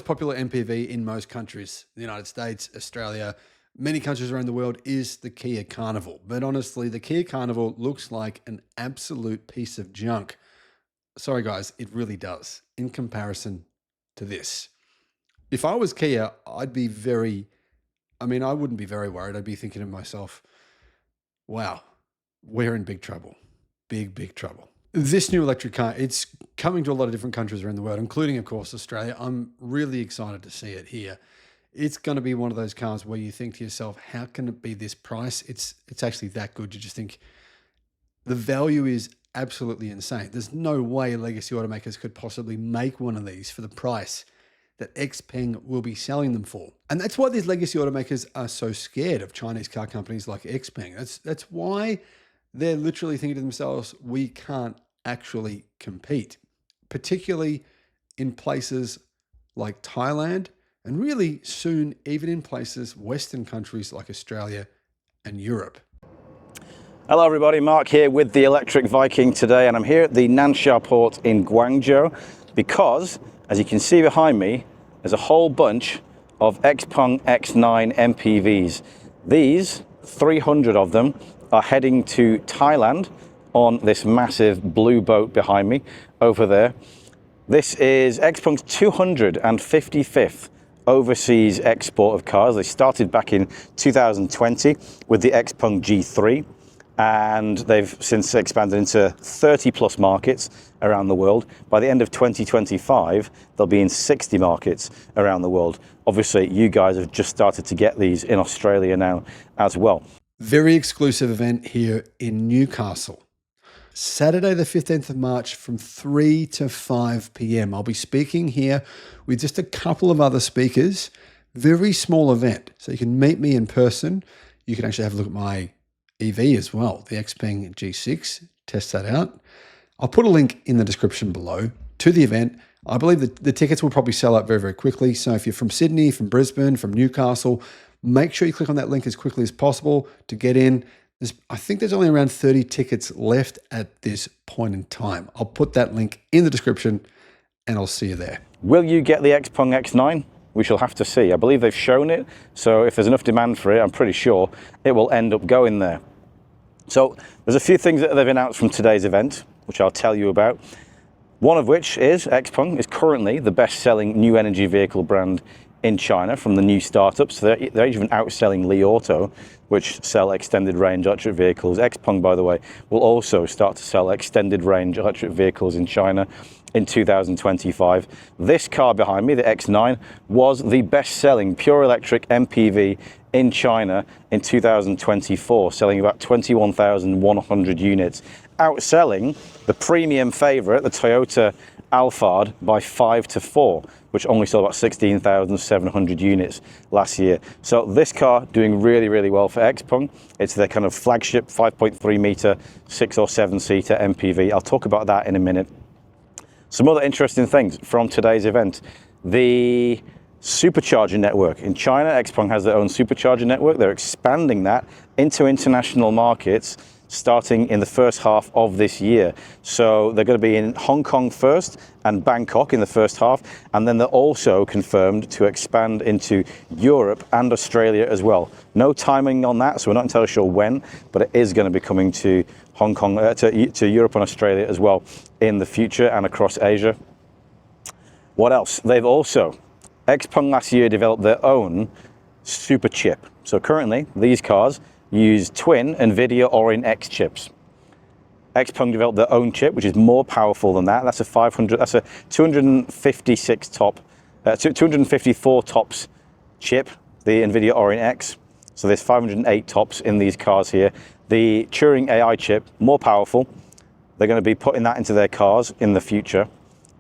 popular MPV in most countries, the United States, Australia, many countries around the world, is the Kia Carnival. But honestly, the Kia Carnival looks like an absolute piece of junk. Sorry, guys, it really does in comparison to this. If I was Kia, I wouldn't be very worried. I'd be thinking to myself, wow, we're in big trouble. Big trouble. This new electric car, it's coming to a lot of different countries around the world, including, of course, Australia. I'm really excited to see it here. It's going to be one of those cars where you think to yourself, how can it be this price? It's actually that good. You just think the value is absolutely insane. There's no way legacy automakers could possibly make one of these for the price that Xpeng will be selling them for. And that's why these legacy automakers are so scared of Chinese car companies like Xpeng. That's why they're literally thinking to themselves, we can't actually compete, particularly in places like Thailand, and really soon even in places, Western countries like Australia and Europe. Hello everybody, Mark here with the Electric Viking today, and I'm here at the Nansha port in Guangzhou because, as you can see behind me, there's a whole bunch of Xpeng X9 MPVs. These, 300 of them, are heading to Thailand on this massive blue boat behind me over there. This is Xpeng's 255th overseas export of cars. They started back in 2020 with the Xpeng G3, and they've since expanded into 30 plus markets around the world. By the end of 2025, they'll be in 60 markets around the world. Obviously, you guys have just started to get these in Australia now as well. Very exclusive event here in Newcastle. Saturday the 15th of March from 3 to 5 p.m. I'll be speaking here with just a couple of other speakers. Very small event. So you can meet me in person. You can actually have a look at my EV as well, the Xpeng G6. Test that out. I'll put a link in the description below to the event. I believe that the tickets will probably sell out very, very quickly. So if you're from Sydney, from Brisbane, from Newcastle, make sure you click on that link as quickly as possible to get in. I think there's only around 30 tickets left at this point in time. I'll put that link in the description and I'll see you there. Will you get the Xpeng X9? We shall have to see. I believe they've shown it, so if there's enough demand for it, I'm pretty sure it will end up going there. So there's a few things that they've announced from today's event, which I'll tell you about. One of which is Xpeng is currently the best-selling new energy vehicle brand in China from the new startups. They're even outselling Li Auto, which sell extended range electric vehicles. Xpeng, by the way, will also start to sell extended range electric vehicles in China in 2025. This car behind me, the X9, was the best-selling pure electric MPV in China in 2024, selling about 21,100 units, outselling the premium favorite, the Toyota Alphard, by 5 to 4, which only sold about 16,700 units last year. So this car doing really, really well for Xpeng. It's their kind of flagship 5.3 meter, 6 or 7 seater MPV. I'll talk about that in a minute. Some other interesting things from today's event. The supercharger network. In China, Xpeng has their own supercharger network. They're expanding that into international markets starting in the first half of this year. So they're going to be in Hong Kong first and Bangkok in the first half, and then they're also confirmed to expand into Europe and Australia as well. No timing on that, so we're not entirely sure when, but it is going to be coming to Hong Kong, to Europe and Australia as well in the future, and across Asia. What else? They've also, Xpeng last year developed their own super chip. So currently, these cars use twin NVIDIA Orin X chips. Xpeng developed their own chip, which is more powerful than that. That's a 254 tops chip, the NVIDIA Orin X. So there's 508 tops in these cars here. The Turing AI chip, more powerful. They're going to be putting that into their cars in the future.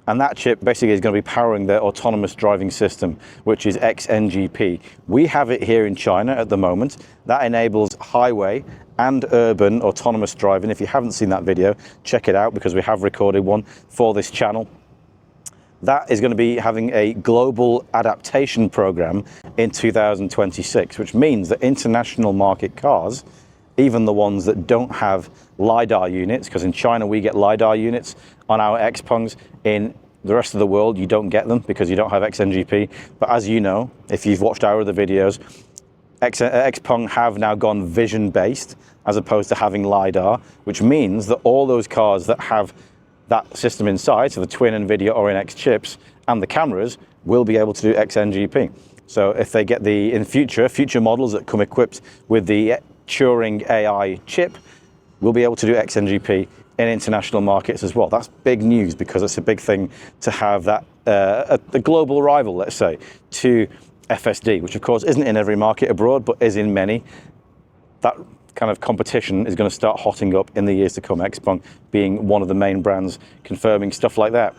And that chip basically is going to be powering their autonomous driving system, which is XNGP. We have it here in China at the moment. That enables highway and urban autonomous driving. If you haven't seen that video, check it out because we have recorded one for this channel. That is going to be having a global adaptation program in 2026, which means that international market cars, even the ones that don't have LiDAR units, because in China we get LiDAR units on our Xpengs, in The rest of the world, you don't get them because you don't have XNGP. But as you know, if you've watched our other videos, Xpeng have now gone vision-based as opposed to having LiDAR, which means that all those cars that have that system inside, so the twin NVIDIA Orin X chips and the cameras, will be able to do XNGP. So if they get in future models that come equipped with the Turing AI chip, will be able to do XNGP in international markets as well. That's big news because it's a big thing to have that a global rival, let's say, to FSD, which of course isn't in every market abroad, but is in many. That kind of competition is going to start hotting up in the years to come, Xpeng being one of the main brands confirming stuff like that.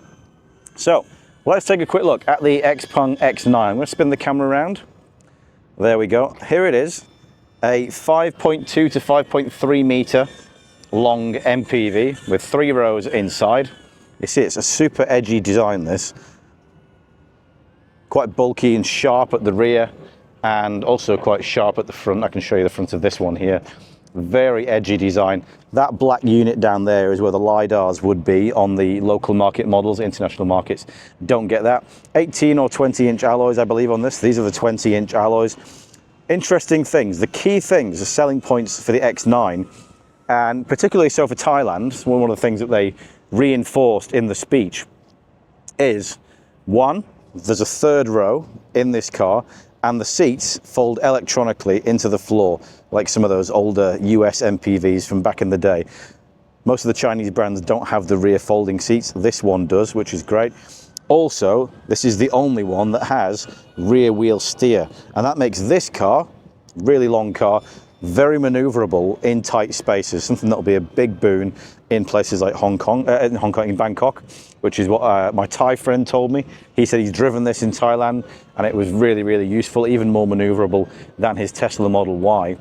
So let's take a quick look at the Xpeng X9. I'm going to spin the camera around. There we go. Here it is, a 5.2 to 5.3 meter long MPV with 3 rows inside. You see, it's a super edgy design, this. Quite bulky and sharp at the rear, and also quite sharp at the front. I can show you the front of this one here. Very edgy design. That black unit down there is where the LiDARs would be on the local market models. International markets don't get that. 18 or 20 inch alloys, I believe, on this. These are the 20 inch alloys. Interesting things, the key things, the selling points for the X9, and particularly so for Thailand, one of the things that they reinforced in the speech is, one, there's a 3rd row in this car, and the seats fold electronically into the floor, like some of those older US MPVs from back in the day. Most of the Chinese brands don't have the rear folding seats. This one does, which is great. Also, this is the only one that has rear wheel steer, and that makes this car, really long car, very maneuverable in tight spaces, something that will be a big boon in places like in Bangkok, which is what my Thai friend told me. He said he's driven this in Thailand and it was really, really useful, even more maneuverable than his Tesla Model Y.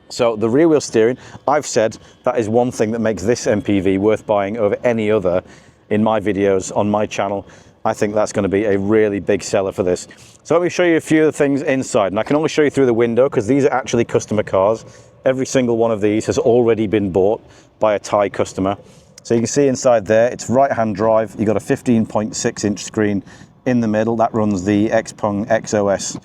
So the rear wheel steering, I've said that is one thing that makes this MPV worth buying over any other in my videos on my channel. I think that's going to be a really big seller for this. So let me show you a few of the things inside, and I can only show you through the window because these are actually customer cars. Every single one of these has already been bought by a Thai customer. So you can see inside there, it's right-hand drive. You've got a 15.6 inch screen in the middle. That runs the Xpeng XOS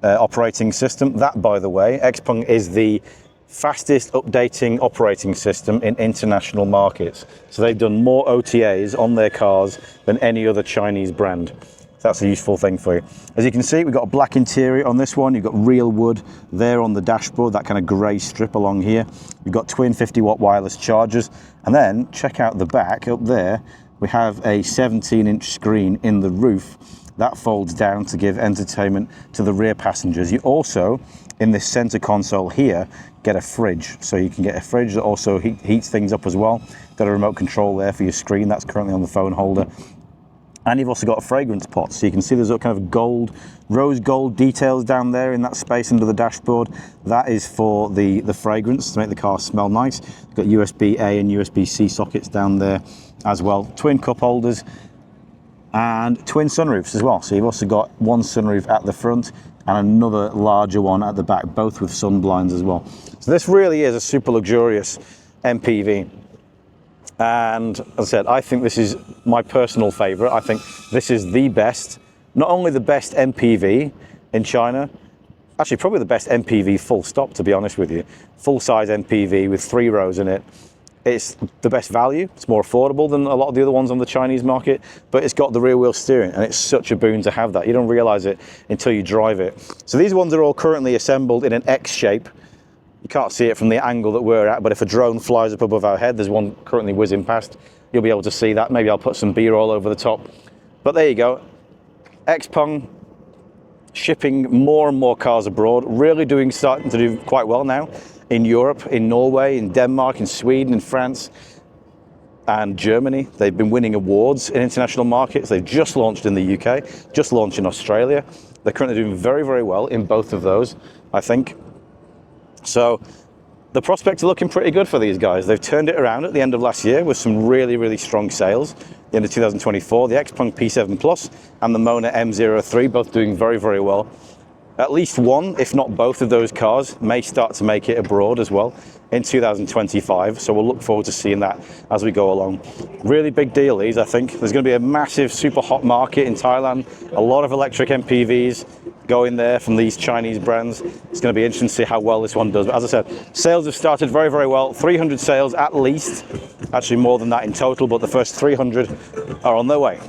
operating system. That, by the way, Xpeng is the fastest updating operating system in international markets. So they've done more OTAs on their cars than any other Chinese brand. That's a useful thing for you. As you can see, we've got a black interior on this one. You've got real wood there on the dashboard, that kind of grey strip along here. You've got twin 50-watt wireless chargers. And then check out the back up there. We have a 17-inch screen in the roof that folds down to give entertainment to the rear passengers. You also, in this center console here, get a fridge. So you can get a fridge that also heats things up as well. Got a remote control there for your screen. That's currently on the phone holder. And you've also got a fragrance pot. So you can see there's a kind of gold, rose gold details down there in that space under the dashboard. That is for the fragrance to make the car smell nice. You've got USB-A and USB-C sockets down there as well. Twin cup holders and twin sunroofs as well. So you've also got one sunroof at the front and another larger one at the back, both with sun blinds as well. So this really is a super luxurious MPV. And as I said, I think this is my personal favorite. I think this is the best, not only the best MPV in China, actually probably the best MPV full stop, to be honest with you. Full size MPV with 3 rows in it. It's the best value. It's more affordable than a lot of the other ones on the Chinese market, but it's got the rear wheel steering and it's such a boon to have that. You don't realize it until you drive it. So these ones are all currently assembled in an X shape. You can't see it from the angle that we're at, but if a drone flies up above our head, there's one currently whizzing past, you'll be able to see that. Maybe I'll put some B-roll over the top. But there you go. Xpeng shipping more and more cars abroad, really starting to do quite well now in Europe, in Norway, in Denmark, in Sweden, in France, and Germany. They've been winning awards in international markets. They've just launched in the UK, just launched in Australia. They're currently doing very, very well in both of those, I think. So the prospects are looking pretty good for these guys. They've turned it around at the end of last year with some really, really strong sales. The end of 2024, the Xpeng P7 Plus and the Mona M03 both doing very, very well. at least one, if not both of those cars may start to make it abroad as well in 2025. So we'll look forward to seeing that as we go along. Really big deal, these, I think. There's going to be a massive, super hot market in Thailand. A lot of electric MPVs going there from these Chinese brands. It's going to be interesting to see how well this one does. But as I said, sales have started very, very well. 300 sales at least. Actually more than that in total, but the first 300 are on their way.